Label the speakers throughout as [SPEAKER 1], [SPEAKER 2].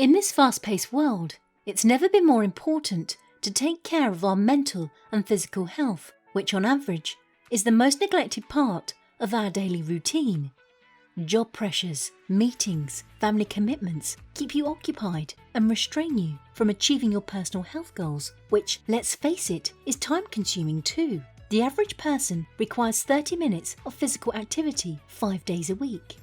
[SPEAKER 1] In this fast-paced world, it's never been more important to take care of our mental and physical health, which on average is the most neglected part of our daily routine. Job pressures, meetings, family commitments keep you occupied and restrain you from achieving your personal health goals, which, let's face it, is time-consuming too. The average person requires 30 minutes of physical activity 5 days a week.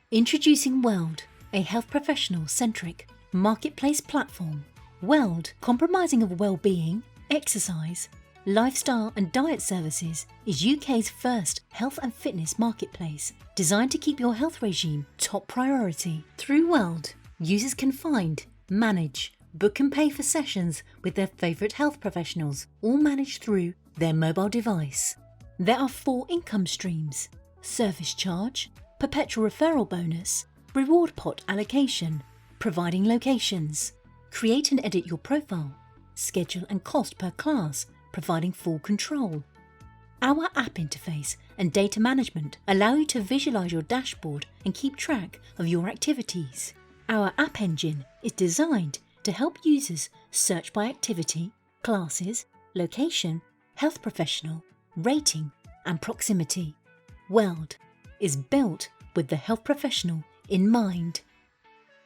[SPEAKER 1] Introducing WELD, a health professional-centric marketplace platform. WELD, compromising of well-being, exercise, lifestyle and diet services, is UK's first health and fitness marketplace designed to keep your health regime top priority. Through WELD, users can find, manage, book and pay for sessions with their favourite health professionals, all managed through their mobile device. There are 4 income streams: service charge, perpetual referral bonus, reward pot allocation, providing locations, create and edit your profile, schedule and cost per class, providing full control. Our app interface and data management allow you to visualize your dashboard and keep track of your activities. Our app engine is designed to help users search by activity, classes, location, health professional, rating and proximity. WELD is built with the health professional in mind.